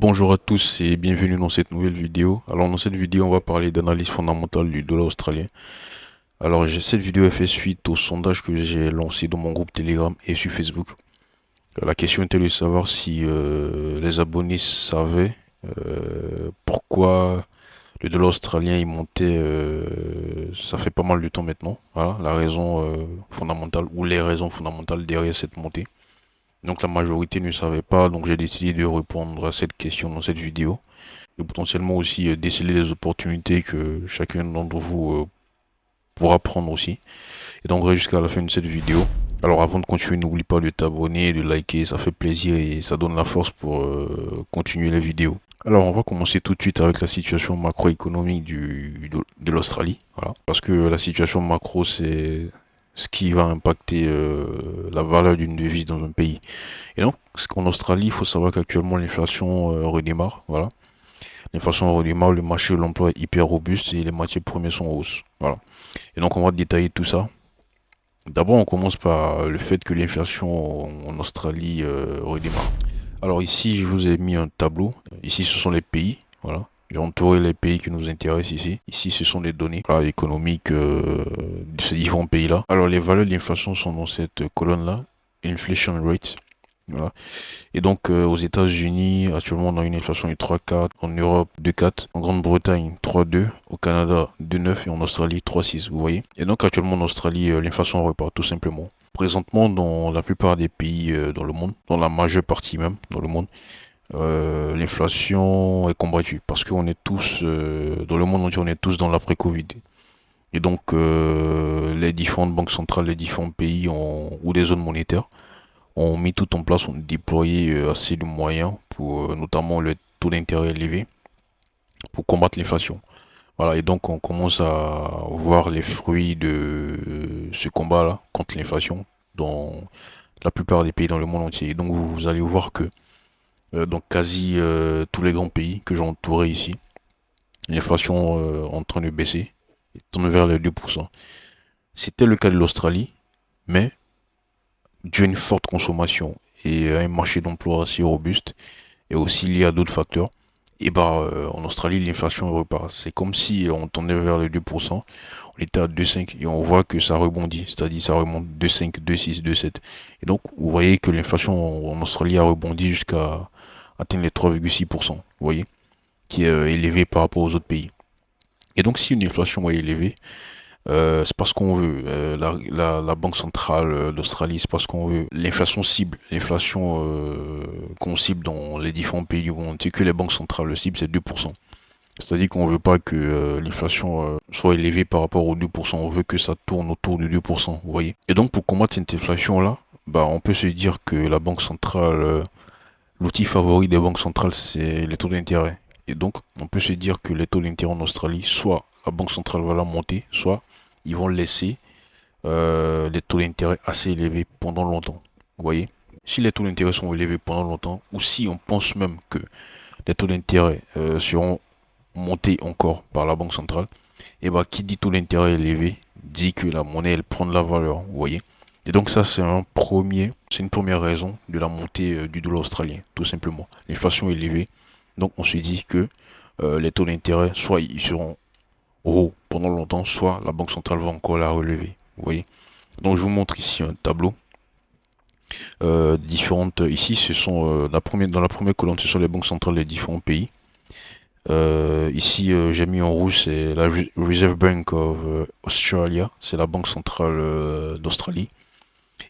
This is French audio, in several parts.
Bonjour à tous et bienvenue dans cette nouvelle vidéo. Alors dans cette vidéo, on va parler d'analyse fondamentale du dollar australien. Alors cette vidéo est fait suite au sondage que j'ai lancé dans mon groupe Telegram et sur Facebook. La question était de savoir si les abonnés savaient pourquoi le dollar australien il montait. Ça fait pas mal de temps maintenant. Voilà la raison fondamentale ou les raisons fondamentales derrière cette montée. Donc la majorité ne savait pas, donc j'ai décidé de répondre à cette question dans cette vidéo et potentiellement aussi déceler les opportunités que chacun d'entre vous pourra prendre aussi. Et donc jusqu'à la fin de cette vidéo. Alors avant de continuer, n'oublie pas de t'abonner, de liker, ça fait plaisir et ça donne la force pour continuer les vidéos. Alors on va commencer tout de suite avec la situation macroéconomique de l'Australie. Voilà. Parce que la situation macro, c'est ce qui va impacter la valeur d'une devise dans un pays. Et donc, qu'en Australie, il faut savoir qu'actuellement l'inflation redémarre. Voilà. L'inflation redémarre, le marché de l'emploi est hyper robuste et les matières premières sont en hausse. Voilà. Et donc on va détailler tout ça. D'abord, on commence par le fait que l'inflation en Australie redémarre. Alors ici, je vous ai mis un tableau. Ici, ce sont les pays. Voilà. J'ai entouré les pays qui nous intéressent ici. Ici, ce sont les données voilà, économiques de ces différents pays-là. Alors, les valeurs de l'inflation sont dans cette colonne-là. Inflation rate. Voilà. Et donc, aux États-Unis, actuellement, on a une inflation de 3,4, en Europe 2,4, en Grande-Bretagne 3,2, au Canada 2,9 et en Australie 3,6, vous voyez. Et donc, actuellement, en Australie, l'inflation repart tout simplement. Présentement, dans la plupart des pays dans le monde, dans la majeure partie même dans le monde, l'inflation est combattue parce qu'on est tous, dans le monde entier, on est tous dans l'après-Covid. Et donc, les différentes banques centrales, les différents pays ou des zones monétaires ont mis tout en place, ont déployé assez de moyens pour notamment le taux d'intérêt élevé pour combattre l'inflation. Voilà, et donc on commence à voir les fruits de ce combat-là contre l'inflation dans la plupart des pays dans le monde entier. Et donc vous allez voir que dans quasi tous les grands pays que j'ai entourés ici, l'inflation est en train de baisser, et tourne vers les 2%. C'était le cas de l'Australie, mais dû à une forte consommation et à un marché d'emploi assez robuste, et aussi lié à d'autres facteurs, et bah en Australie l'inflation repart. C'est comme si on tendait vers les 2%, on était à 2,5 et on voit que ça rebondit, c'est-à-dire ça remonte 2,5, 2,6, 2,7. Et donc vous voyez que l'inflation en Australie a rebondi jusqu'à atteindre les 3,6%, vous voyez, qui est élevé par rapport aux autres pays. Et donc si une inflation est élevée, c'est parce qu'on veut. La Banque centrale d'Australie, c'est parce qu'on veut. L'inflation cible, l'inflation qu'on cible dans les différents pays du monde, c'est que les banques centrales le cible, c'est 2%. C'est-à-dire qu'on veut pas que l'inflation soit élevée par rapport aux 2%. On veut que ça tourne autour de 2%, vous voyez. Et donc pour combattre cette inflation-là, bah, on peut se dire que la Banque centrale, l'outil favori des banques centrales, c'est les taux d'intérêt. Et donc, on peut se dire que les taux d'intérêt en Australie, soit la Banque centrale va la monter, soit ils vont laisser les taux d'intérêt assez élevés pendant longtemps. Vous voyez? Si les taux d'intérêt sont élevés pendant longtemps, ou si on pense même que les taux d'intérêt seront montés encore par la Banque centrale, et bah qui dit taux d'intérêt élevé dit que la monnaie elle prend de la valeur. Vous voyez? Et donc ça c'est une première raison de la montée du dollar australien, tout simplement. L'inflation est élevée, donc on se dit que les taux d'intérêt soit ils seront hauts pendant longtemps, soit la Banque centrale va encore la relever. Vous voyez? Donc je vous montre ici un tableau différentes. Ici, ce sont dans la première colonne, ce sont les banques centrales des différents pays. Ici, j'ai mis en rouge, c'est la Reserve Bank of Australia, c'est la banque centrale d'Australie.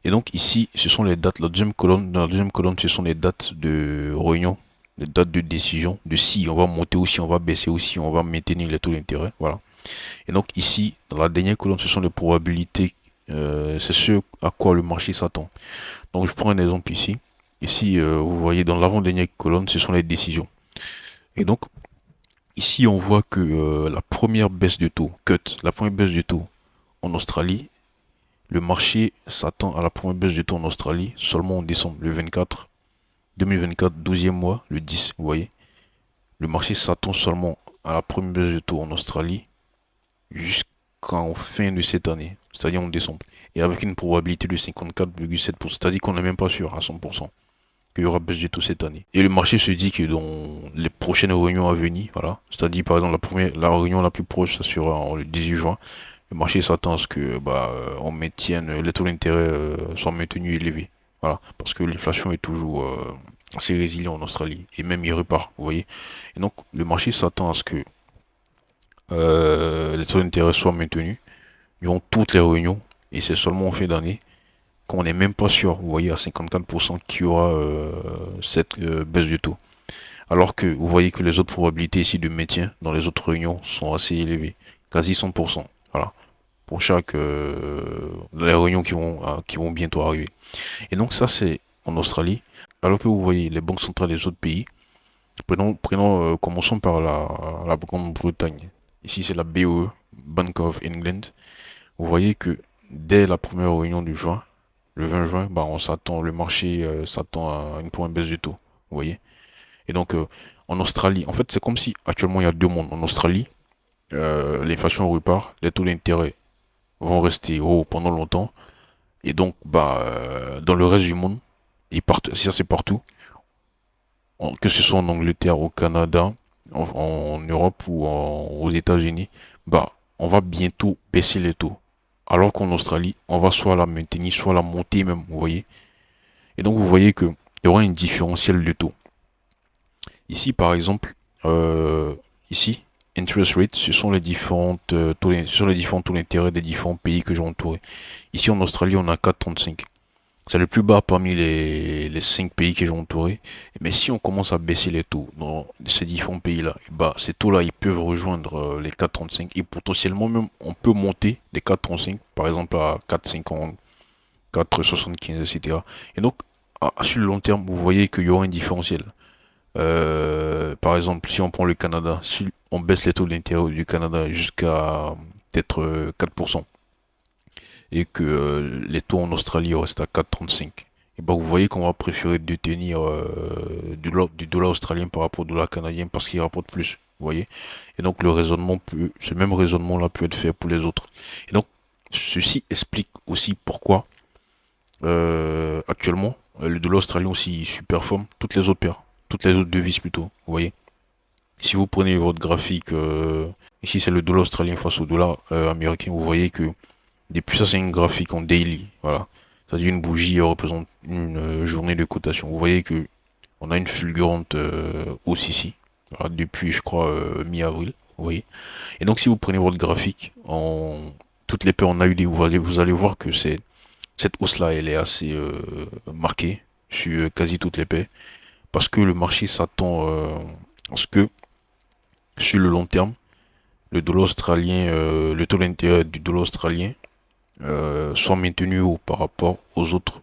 Et donc ici, ce sont les dates. La deuxième colonne, dans la deuxième colonne, ce sont les dates de réunion, les dates de décision, de si on va monter ou si on va baisser ou si on va maintenir les taux d'intérêt. Voilà. Et donc ici, dans la dernière colonne, ce sont les probabilités. C'est ce à quoi le marché s'attend. Donc je prends un exemple ici. Ici, vous voyez dans l'avant-dernière colonne, ce sont les décisions. Et donc ici, on voit que la première baisse de taux, la première baisse de taux en Australie, le marché s'attend à la première baisse de taux en Australie seulement en décembre, le 24, 2024, 12e mois, le 10, vous voyez. Le marché s'attend seulement à la première baisse de taux en Australie jusqu'en fin de cette année, c'est-à-dire en décembre. Et avec une probabilité de 54,7%, c'est-à-dire qu'on n'est même pas sûr à 100%. qu'il y aura baisse du taux cette année. Et le marché se dit que dans les prochaines réunions à venir, voilà, c'est-à-dire par exemple la réunion la plus proche, ça sera le 18 juin, le marché s'attend à ce que on maintienne les taux d'intérêt soient maintenus élevés. Voilà, parce que l'inflation est toujours assez résilient en Australie et même il repart, vous voyez. Et donc le marché s'attend à ce que les taux d'intérêt soient maintenus durant toutes les réunions et c'est seulement en fin d'année qu'on n'est même pas sûr, vous voyez, à 54% qu'il y aura cette baisse de taux. Alors que vous voyez que les autres probabilités ici de maintien dans les autres réunions sont assez élevées, quasi 100%. Voilà, pour chaque les réunions qui vont bientôt arriver. Et donc ça c'est en Australie. Alors que vous voyez les banques centrales des autres pays, commençons par la Grande-Bretagne. Ici c'est la BOE, Bank of England. Vous voyez que dès la première réunion du juin, le 20 juin, le marché s'attend à une première baisse du taux. Vous voyez? Et donc, en Australie, en fait, c'est comme si actuellement il y a deux mondes. En Australie, l'inflation repart, les taux d'intérêt vont rester hauts pendant longtemps. Et donc, dans le reste du monde, ça c'est partout, que ce soit en Angleterre, au Canada, en Europe ou aux États-Unis, on va bientôt baisser les taux. Alors qu'en Australie, on va soit la maintenir, soit la monter même, vous voyez. Et donc, vous voyez qu'il y aura un différentiel de taux. Ici, par exemple, euh, ici, interest rates, ce sont les différentes sur les différents taux d'intérêt des différents pays que j'ai entourés. Ici, en Australie, on a 4,35. C'est le plus bas parmi les 5 pays que j'ai entourés. Mais si on commence à baisser les taux dans ces différents pays-là, ces taux-là, ils peuvent rejoindre les 4,35 et potentiellement même, on peut monter les 4,35, par exemple à 4,50, 4,75, etc. Et donc, sur le long terme, vous voyez qu'il y aura un différentiel. Par exemple, si on prend le Canada, si on baisse les taux d'intérêt du Canada jusqu'à peut-être 4% et que les taux en Australie restent à 4,35, et vous voyez qu'on va préférer détenir du dollar australien par rapport au dollar canadien parce qu'il rapporte plus. Vous voyez? Et donc ce même raisonnement-là peut être fait pour les autres. Et donc, ceci explique aussi pourquoi actuellement le dollar australien aussi superforme toutes les autres devises plutôt. Vous voyez? Si vous prenez votre graphique, ici c'est le dollar australien face au dollar américain, vous voyez que depuis ça c'est une graphique en daily, voilà. C'est-à-dire une bougie représente une journée de cotation. Vous voyez que on a une fulgurante hausse ici, voilà, depuis je crois mi-avril, vous voyez. Et donc si vous prenez votre graphique en toutes les paires en AUD, vous allez voir que cette hausse-là elle est assez marquée sur quasi toutes les paires parce que le marché s'attend à ce que sur le long terme, le taux d'intérêt du dollar australien soit maintenu haut par rapport aux autres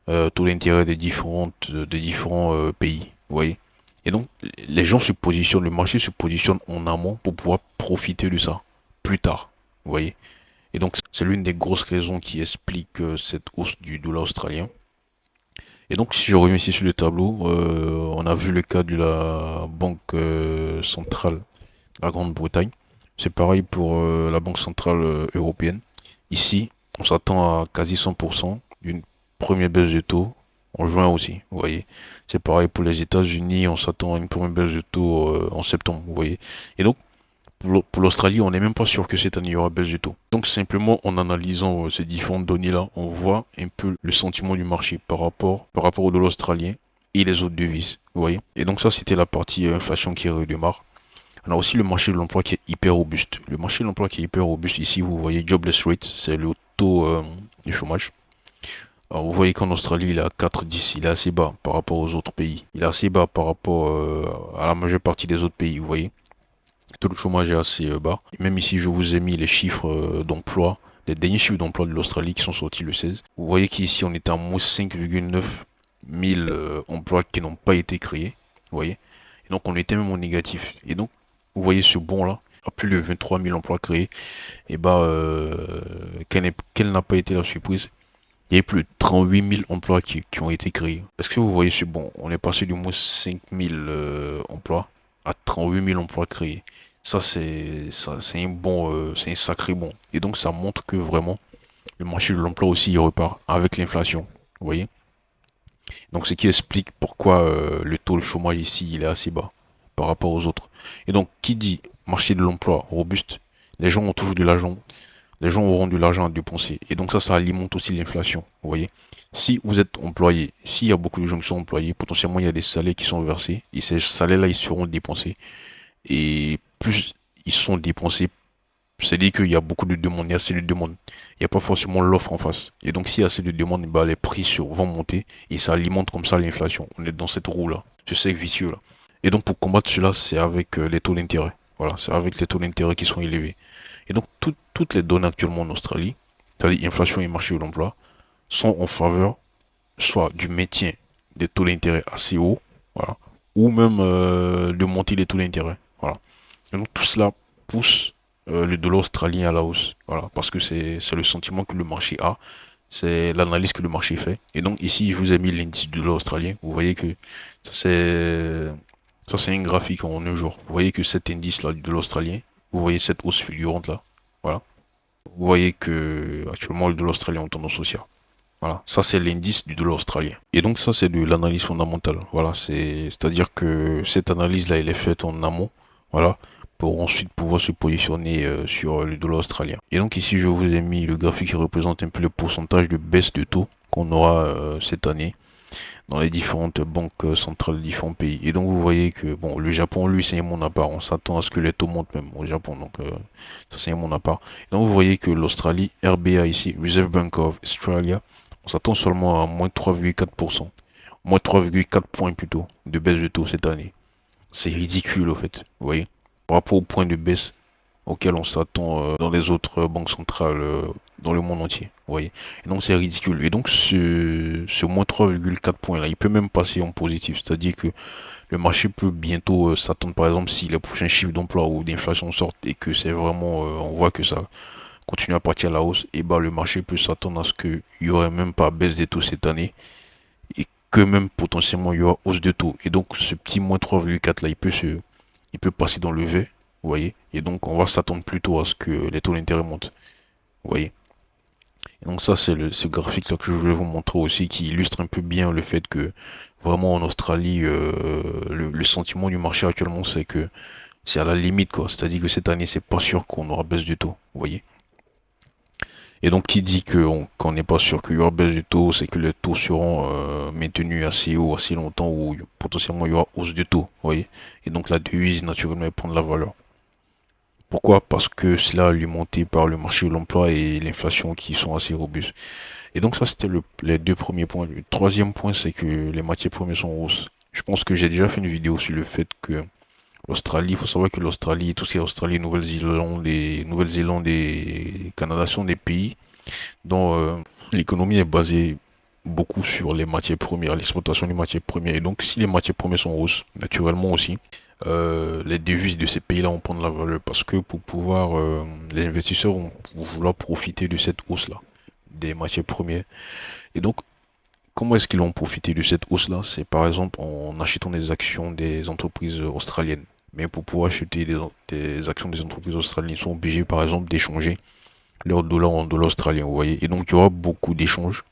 taux d'intérêt des différents pays. Vous voyez? Et donc, les gens se positionnent, le marché se positionne en amont pour pouvoir profiter de ça plus tard. Vous voyez? Et donc, c'est l'une des grosses raisons qui explique cette hausse du dollar australien. Et donc, si je reviens ici sur le tableau, on a vu le cas de la Banque centrale de la Grande-Bretagne. C'est pareil pour la Banque centrale européenne. Ici, on s'attend à quasi 100% d'une première baisse de taux en juin aussi, vous voyez. C'est pareil pour les États-Unis, on s'attend à une première baisse de taux en septembre, vous voyez. Et donc, pour l'Australie, on n'est même pas sûr que cette année il y aura baisse de taux. Donc simplement en analysant ces différentes données-là, on voit un peu le sentiment du marché par rapport au dollar australien et les autres devises. Vous voyez? Et donc ça c'était la partie inflation qui redémarre. On a aussi le marché de l'emploi qui est hyper robuste. Le marché de l'emploi qui est hyper robuste, ici vous voyez jobless rate, c'est le taux du chômage. Alors vous voyez qu'en Australie il est à 4,10, il est assez bas par rapport aux autres pays. Il est assez bas par rapport à la majeure partie des autres pays, vous voyez. Le taux de chômage est assez bas. Et même ici je vous ai mis les chiffres d'emploi, les derniers chiffres d'emploi de l'Australie qui sont sortis le 16. Vous voyez qu'ici on est à moins 5,9 000 emplois qui n'ont pas été créés, vous voyez. Et donc on était même en négatif. Et donc vous voyez ce bond là, à plus de 23 000 emplois créés, et quelle n'a pas été la surprise? Il y a eu plus de 38 000 emplois qui ont été créés. Est-ce que vous voyez ce bond? On est passé du moins 5 000 emplois à 38 000 emplois créés. C'est un bon, c'est un sacré bond. Et donc ça montre que vraiment le marché de l'emploi aussi il repart avec l'inflation. Vous voyez? Donc ce qui explique pourquoi le taux de chômage ici il est assez bas par rapport aux autres. Et donc qui dit marché de l'emploi robuste, les gens ont toujours de l'argent, les gens auront de l'argent à dépenser. Et donc ça alimente aussi l'inflation. Vous voyez, si vous êtes employé, s'il y a beaucoup de gens qui sont employés, potentiellement il y a des salaires qui sont versés et ces salaires-là ils seront dépensés. Et plus ils sont dépensés, c'est-à-dire qu'il y a beaucoup de demandes, il y a assez de demandes. Il n'y a pas forcément l'offre en face. Et donc, s'il y a assez de demandes, bah, les prix vont monter et ça alimente comme ça l'inflation. On est dans cette roue-là, ce cercle vicieux là. Et donc, pour combattre cela, c'est avec les taux d'intérêt. Voilà, c'est avec les taux d'intérêt qui sont élevés. Et donc, toutes les données actuellement en Australie, c'est-à-dire inflation et marché de l'emploi, sont en faveur soit du maintien des taux d'intérêt assez hauts, voilà, ou même de monter les taux d'intérêt. Voilà. Et donc tout cela pousse le dollar australien à la hausse. Voilà, parce que c'est le sentiment que le marché a, c'est l'analyse que le marché fait. Et donc ici, je vous ai mis l'indice du dollar australien. Vous voyez que ça c'est ça c'est un graphique en un jour. Vous voyez que cet indice là du dollar australien, vous voyez cette hausse fulgurante là. Voilà. Vous voyez que actuellement le dollar australien est en tendance haussière. Voilà, ça c'est l'indice du dollar australien. Et donc ça c'est de l'analyse fondamentale. Voilà, c'est-à-dire que cette analyse-là, elle est faite en amont, voilà, pour ensuite pouvoir se positionner sur le dollar australien. Et donc ici je vous ai mis le graphique qui représente un peu le pourcentage de baisse de taux qu'on aura cette année dans les différentes banques centrales des différents pays. Et donc vous voyez que bon, le Japon, lui, c'est un monde à part. On s'attend à ce que les taux montent même au Japon. Donc ça c'est un monde à part. Et donc vous voyez que l'Australie, RBA ici, Reserve Bank of Australia, on s'attend seulement à moins 3,4%. Moins 3,4 points plutôt de baisse de taux cette année. C'est ridicule au fait, vous voyez. Par rapport au point de baisse auquel on s'attend dans les autres banques centrales dans le monde entier. Vous voyez. Et donc c'est ridicule. Et donc ce moins 3,4 points là, il peut même passer en positif. C'est-à-dire que le marché peut bientôt s'attendre, par exemple, si les prochains chiffres d'emploi ou d'inflation sortent et que c'est vraiment, on voit que ça continue à partir à la hausse, et bah le marché peut s'attendre à ce qu'il y aurait même pas baisse des taux cette année et que même potentiellement il y aura hausse de taux. Et donc ce petit moins 3,4 là, il peut passer dans le V, vous voyez. Et donc on va s'attendre plutôt à ce que les taux d'intérêt montent, vous voyez. Et donc ça c'est ce graphique là que je voulais vous montrer aussi qui illustre un peu bien le fait que vraiment en Australie le sentiment du marché actuellement c'est que c'est à la limite quoi. C'est-à-dire que cette année c'est pas sûr qu'on aura baisse du taux, vous voyez. Et donc, qui dit qu'on n'est pas sûr qu'il y aura baisse du taux, c'est que les taux seront maintenus assez haut, assez longtemps, ou potentiellement il y aura hausse de taux, vous voyez. Et donc, la devise, naturellement, elle prend de la valeur. Pourquoi? Parce que cela est alimenté par le marché de l'emploi et l'inflation qui sont assez robustes. Et donc, ça, c'était les deux premiers points. Le troisième point, c'est que les matières premières sont en hausse. Je pense que j'ai déjà fait une vidéo sur le fait que l'Australie, il faut savoir que l'Australie, tout ce qui est Australie, Nouvelle-Zélande et Canada sont des pays dont l'économie est basée beaucoup sur les matières premières, l'exploitation des matières premières. Et donc, si les matières premières sont en hausse, naturellement aussi, les devises de ces pays-là vont prendre la valeur parce que pour pouvoir, les investisseurs vont vouloir profiter de cette hausse-là des matières premières. Et donc, comment est-ce qu'ils vont profiter de cette hausse-là? C'est par exemple en achetant des actions des entreprises australiennes. Mais pour pouvoir acheter des actions des entreprises australiennes, ils sont obligés par exemple d'échanger leur dollar en dollar australien, vous voyez. Et donc il y aura beaucoup d'échanges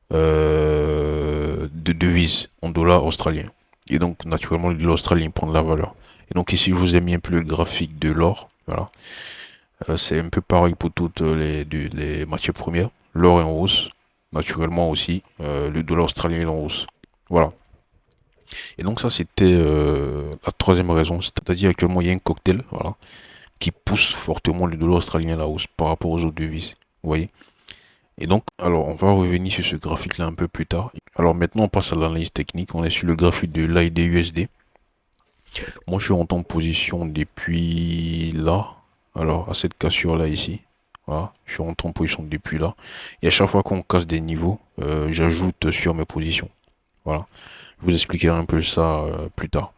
de devises en dollars australiens. Et donc naturellement le dollar australien prend de la valeur. Et donc ici je vous ai mis un peu le graphique de l'or. Voilà. C'est un peu pareil pour toutes les matières premières. L'or est en hausse, naturellement aussi. Le dollar australien est en hausse. Voilà. Et donc ça c'était la troisième raison. C'est-à-dire actuellement il y a un cocktail, voilà, qui pousse fortement le dollar australien à la hausse par rapport aux autres devises. Vous voyez? Et donc, alors, on va revenir sur ce graphique-là un peu plus tard. Alors maintenant, on passe à l'analyse technique. On est sur le graphique de l'AID-USD. Moi, je suis en position depuis là. Alors, à cette cassure-là ici. Voilà, je suis en position depuis là. Et à chaque fois qu'on casse des niveaux, j'ajoute sur mes positions. Voilà. Je vous expliquerai un peu ça plus tard.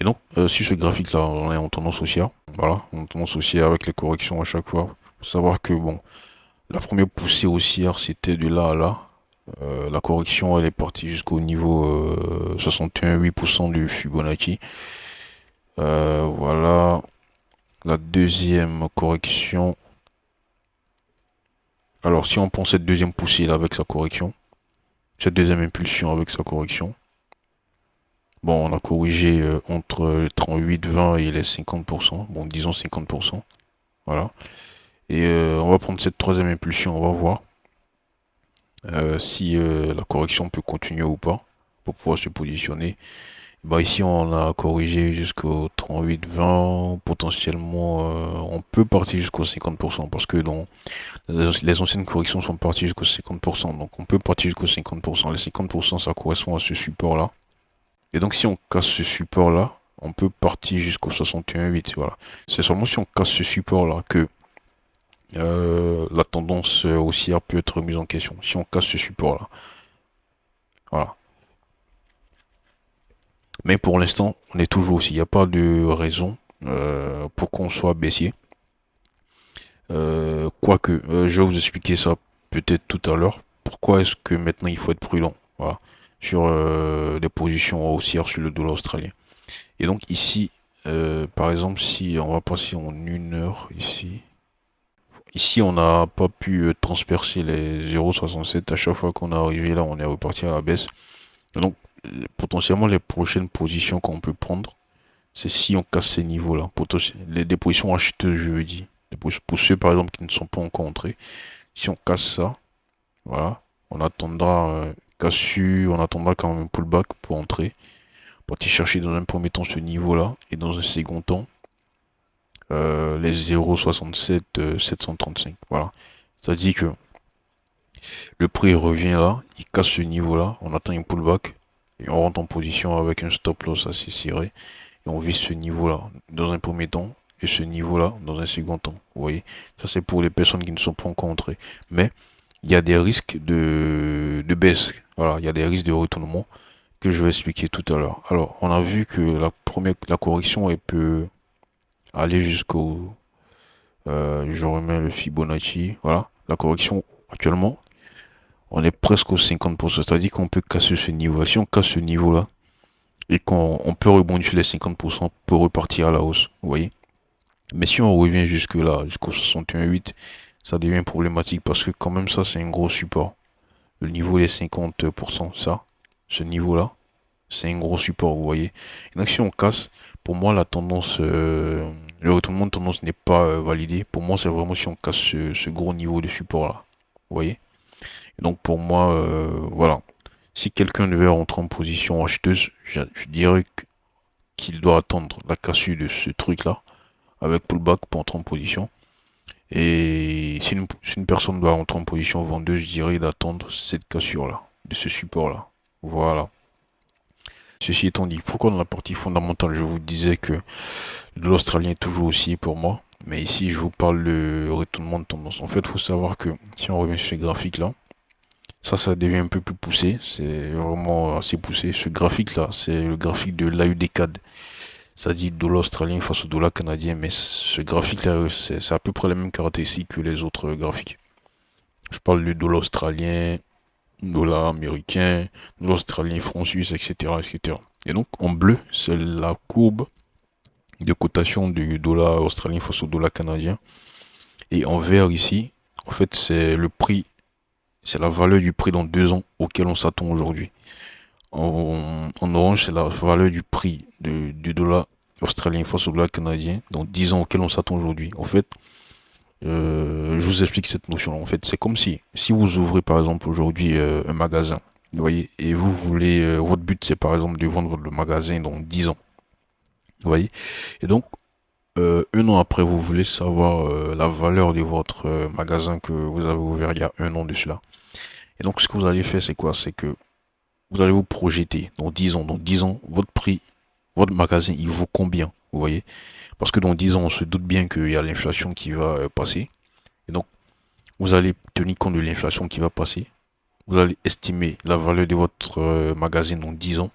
Et donc, sur ce graphique-là, on est en tendance haussière. Voilà, en tendance haussière avec les corrections à chaque fois. Faut savoir que, bon, la première poussée haussière, c'était de là à là. La correction, elle est partie jusqu'au niveau 61,8% du Fibonacci. Voilà. La deuxième correction. Alors, si on prend cette deuxième poussée là avec sa correction, cette deuxième impulsion avec sa correction. Bon, on a corrigé entre les 38,20 et les 50%. Bon, disons 50%. Voilà. Et on va prendre cette troisième impulsion, on va voir si la correction peut continuer ou pas pour pouvoir se positionner. Bah ici on a corrigé jusqu'au 38,20, potentiellement on peut partir jusqu'au 50% parce que dans les anciennes corrections sont parties jusqu'au 50%, donc on peut partir jusqu'au 50%. Les 50% ça correspond à ce support là. Et donc si on casse ce support là, on peut partir jusqu'au 61,8. Voilà. C'est seulement si on casse ce support là que la tendance haussière peut être remise en question. Si on casse ce support là. Voilà. Mais pour l'instant, on est toujours aussi. Il n'y a pas de raison pour qu'on soit baissier. Quoique, je vais vous expliquer ça peut-être tout à l'heure. Pourquoi est-ce que maintenant il faut être prudent, voilà, sur des positions haussières sur le dollar australien. Et donc ici, par exemple, si on va passer en 1 heure ici. Ici, on n'a pas pu transpercer les 0,67. À chaque fois qu'on est arrivé là, on est reparti à la baisse. Donc, potentiellement, les prochaines positions qu'on peut prendre, c'est si on casse ces niveaux-là. Des positions acheteuses, je veux dire. Pour ceux, par exemple, qui ne sont pas encore entrés. Si on casse ça, voilà, on attendra on attendra quand même un pullback pour entrer. Pour aller chercher dans un premier temps ce niveau-là. Et dans un second temps, les 0,67 735. Voilà. C'est-à-dire que le prix revient là, il casse ce niveau-là, on attend un pullback et on rentre en position avec un stop loss assez serré et on vise ce niveau-là dans un premier temps et ce niveau-là dans un second temps. Vous voyez, ça c'est pour les personnes qui ne sont pas encore entrées. Mais il y a des risques de baisse. Voilà, il y a des risques de retournement que je vais expliquer tout à l'heure. Alors, on a vu que la correction elle peut aller jusqu'au je remets le Fibonacci. Voilà, la correction actuellement on est presque aux 50%. C'est-à-dire qu'on peut casser ce niveau-là. Si on casse ce niveau-là, et qu'on peut rebondir sur les 50% pour repartir à la hausse. Vous voyez. Mais si on revient jusque là, jusqu'au 61,8, ça devient problématique parce que quand même ça, c'est un gros support. Le niveau des 50%, ça, ce niveau-là, c'est un gros support, vous voyez. Et donc si on casse, pour moi, la tendance, le retournement de tendance n'est pas validé. Pour moi, c'est vraiment si on casse ce gros niveau de support-là. Vous voyez. Donc pour moi, voilà. Si quelqu'un devait rentrer en position acheteuse, je dirais qu'il doit attendre la cassure de ce truc-là, avec pullback pour entrer en position. Et si une personne doit rentrer en position vendeuse, je dirais d'attendre cette cassure-là, de ce support-là. Voilà. Ceci étant dit, pourquoi dans la partie fondamentale, je vous disais que l'Australien est toujours aussi pour moi. Mais ici, je vous parle de retournement de tendance. En fait, il faut savoir que si on revient sur ce graphique-là, ça devient un peu plus poussé. C'est vraiment assez poussé. Ce graphique-là, c'est le graphique de l'AUD-CAD. Ça dit dollar australien face au dollar canadien. Mais ce graphique-là, c'est à peu près la même caractéristique que les autres graphiques. Je parle du dollar australien, dollar américain, dollar australien, franc suisse, etc., etc. Et donc, en bleu, c'est la courbe de cotation du dollar australien face au dollar canadien. Et en vert ici, en fait, c'est le prix. C'est la valeur du prix dans 2 ans auquel on s'attend aujourd'hui. En orange, c'est la valeur du prix du dollar australien face au dollar canadien dans 10 ans auquel on s'attend aujourd'hui. En fait, je vous explique cette notion-là. En fait, c'est comme si vous ouvrez par exemple aujourd'hui un magasin, vous voyez, et vous voulez, votre but c'est par exemple de vendre votre magasin dans 10 ans, vous voyez. Et donc, 1 an après, vous voulez savoir la valeur de votre magasin que vous avez ouvert il y a 1 an de cela. Et donc, ce que vous allez faire, c'est quoi? C'est que vous allez vous projeter dans 10 ans. Dans 10 ans, votre prix, votre magasin, il vaut combien? Vous voyez? Parce que dans 10 ans, on se doute bien qu'il y a l'inflation qui va passer. Et donc, vous allez tenir compte de l'inflation qui va passer. Vous allez estimer la valeur de votre magasin dans 10 ans.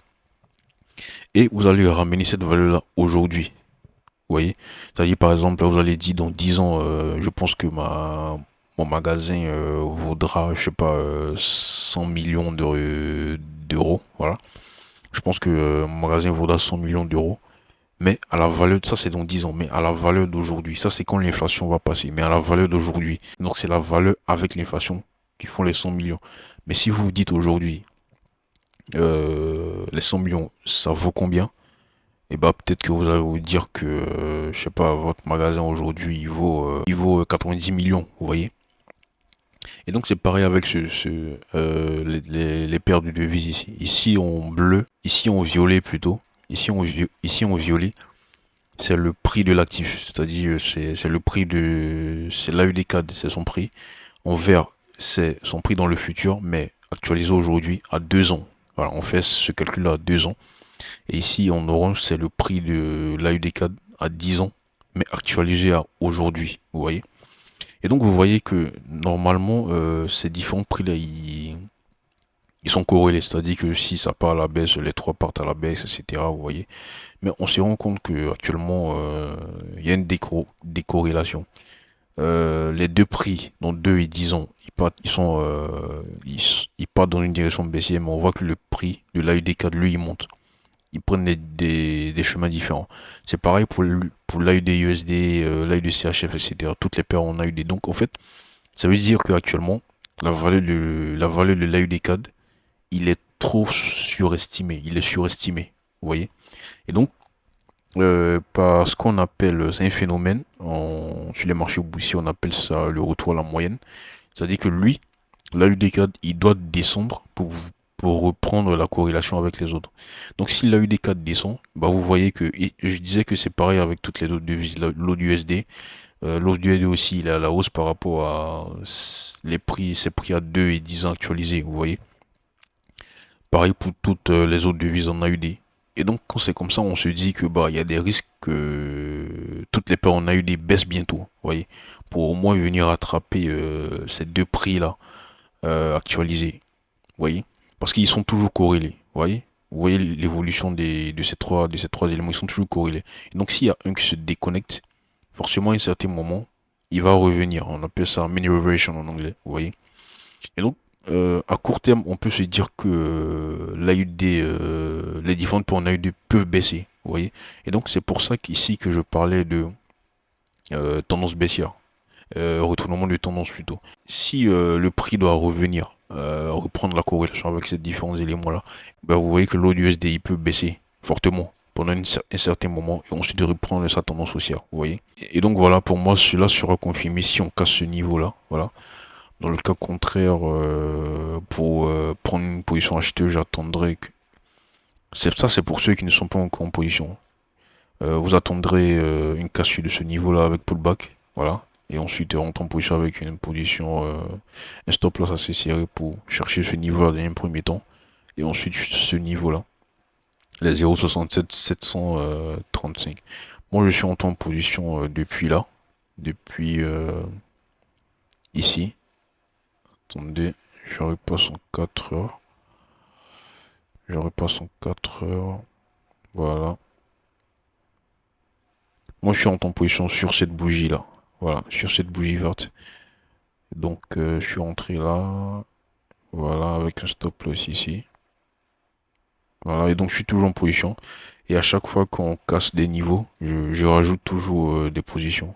Et vous allez ramener cette valeur-là aujourd'hui. Vous voyez? C'est-à-dire, par exemple, là, vous allez dire dans 10 ans, je pense que mon magasin vaudra, je sais pas, 100 millions d'euros. Voilà. Je pense que mon magasin vaudra 100 millions d'euros. Mais à la valeur, ça c'est dans 10 ans, mais à la valeur d'aujourd'hui. Ça c'est quand l'inflation va passer, mais à la valeur d'aujourd'hui. Donc c'est la valeur avec l'inflation qui font les 100 millions. Mais si vous vous dites aujourd'hui, Les 100 millions, ça vaut combien? Et bah peut-être que vous allez vous dire que, je sais pas, votre magasin aujourd'hui, il vaut 90 millions, vous voyez. Et donc c'est pareil avec les paires de devises ici. Ici en bleu, ici en violet plutôt. Ici en violet, c'est le prix de l'actif. C'est-à-dire c'est le prix c'est l'AED4, c'est son prix. En vert, c'est son prix dans le futur, mais actualisé aujourd'hui à 2 ans. Voilà, on fait ce calcul à 2 ans. Et ici, en orange, c'est le prix de l'AUD4 à 10 ans, mais actualisé à aujourd'hui, vous voyez. Et donc, vous voyez que normalement, ces différents prix-là, ils sont corrélés. C'est-à-dire que si ça part à la baisse, les trois partent à la baisse, etc. Vous voyez. Mais on se rend compte que actuellement, il y a une décorrélation. Les deux prix, dans 2 et 10 ans, ils partent dans une direction baissière, mais on voit que le prix de l'AUD4, lui, il monte. Ils prennent des chemins différents. C'est pareil pour l'AUD USD, l'AUD CHF, etc. Toutes les paires en AUD. Donc en fait, ça veut dire qu'actuellement, la valeur de l'AUD CAD, il est trop surestimé. Il est surestimé. Vous voyez? Et donc, par ce qu'on appelle, c'est un phénomène, sur les marchés boursiers, on appelle ça le retour à la moyenne. C'est-à-dire que lui, l'AUD4, il doit descendre pour reprendre la corrélation avec les autres. Donc si l'AUD4 descend, bah vous voyez que, et je disais que c'est pareil avec toutes les autres devises, l'AUD, l'AUD aussi, il est à la hausse par rapport à les prix, ses prix à 2 et 10 ans actualisés, vous voyez. Pareil pour toutes les autres devises en AUD. Et donc quand c'est comme ça, on se dit que bah il y a des risques que toutes les paires en AUD baissent bientôt, vous voyez, pour au moins venir attraper ces deux prix-là actualisés. Vous voyez? Parce qu'ils sont toujours corrélés. Vous voyez l'évolution de ces trois éléments, ils sont toujours corrélés. Et donc s'il y a un qui se déconnecte, forcément à un certain moment, il va revenir. On appelle ça mini reversion en anglais. Vous voyez? Et donc, à court terme, on peut se dire que l'AUD, les différentes pour en AUD peuvent baisser. Vous voyez? Et donc c'est pour ça qu'ici que je parlais de tendance baissière. Retournement de tendance plutôt. Si le prix doit revenir, reprendre la corrélation avec ces différents éléments-là, ben vous voyez que l'AUD il peut baisser fortement pendant un certain moment et ensuite reprendre sa tendance haussière, vous voyez. Et donc voilà, pour moi, cela sera confirmé si on casse ce niveau-là, voilà. Dans le cas contraire, pour prendre une position acheteuse, j'attendrai que... c'est pour ceux qui ne sont pas encore en position. Vous attendrez une cassure de ce niveau-là avec pullback, voilà. Et ensuite rentre en position avec une position, un stop loss assez serré pour chercher ce niveau-là dans un premier temps. Et ensuite ce niveau-là, les 0,67 735. Moi je suis en position depuis là, depuis ici. Attendez, je repasse en 4 heures. Je repasse en 4 heures. Voilà. Moi je suis en position sur cette bougie là. Voilà, sur cette bougie verte. Donc je suis rentré là, voilà, avec un stop loss ici. Voilà, et donc je suis toujours en position. Et à chaque fois qu'on casse des niveaux, je rajoute toujours des positions.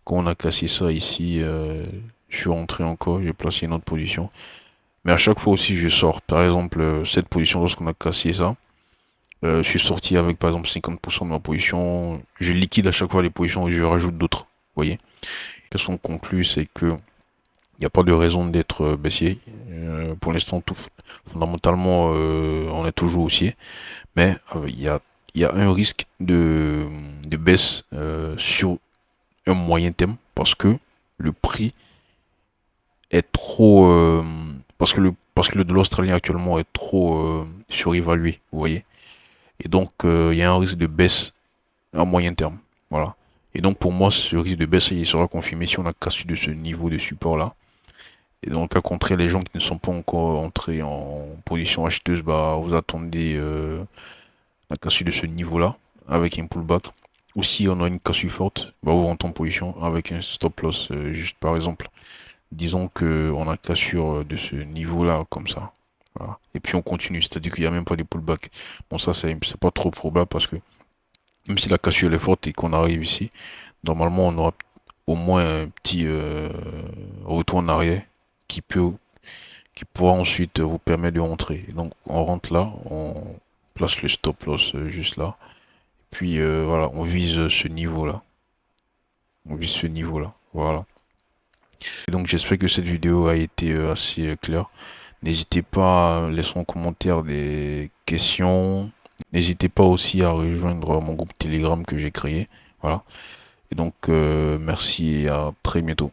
Quand on a cassé ça ici, je suis rentré encore, j'ai placé une autre position. Mais à chaque fois aussi je sors. Par exemple, cette position, lorsqu'on a cassé ça, je suis sorti avec par exemple 50% de ma position. Je liquide à chaque fois les positions et je rajoute d'autres. Vous voyez? Qu'est-ce qu'on conclut, c'est que il n'y a pas de raison d'être baissier. Pour l'instant, fondamentalement, on est toujours haussier. Mais il y a un risque de baisse sur un moyen terme parce que le prix est trop... parce que le dollar australien actuellement est trop surévalué, vous voyez. Et donc, il y a un risque de baisse à moyen terme. Voilà. Et donc, pour moi, ce risque de baisse, il sera confirmé si on a cassé de ce niveau de support-là. Et dans le cas contraire, les gens qui ne sont pas encore entrés en position acheteuse, bah, vous attendez la cassure de ce niveau-là avec un pullback. Ou si on a une cassure forte, bah, vous rentrez en position avec un stop loss. Juste par exemple, disons qu'on a cassure de ce niveau-là comme ça. Voilà. Et puis on continue, c'est-à-dire qu'il n'y a même pas de pullback. Bon, ça, c'est pas trop probable parce que même si la cassure elle est forte et qu'on arrive ici, normalement on aura au moins un petit retour en arrière qui peut qui pourra ensuite vous permettre de rentrer. Et donc on rentre là, on place le stop loss juste là. Puis voilà, on vise ce niveau-là. On vise ce niveau-là. Voilà. Et donc j'espère que cette vidéo a été assez claire. N'hésitez pas à laisser en commentaire des questions. N'hésitez pas aussi à rejoindre mon groupe Telegram que j'ai créé. Voilà. Et donc merci et à très bientôt.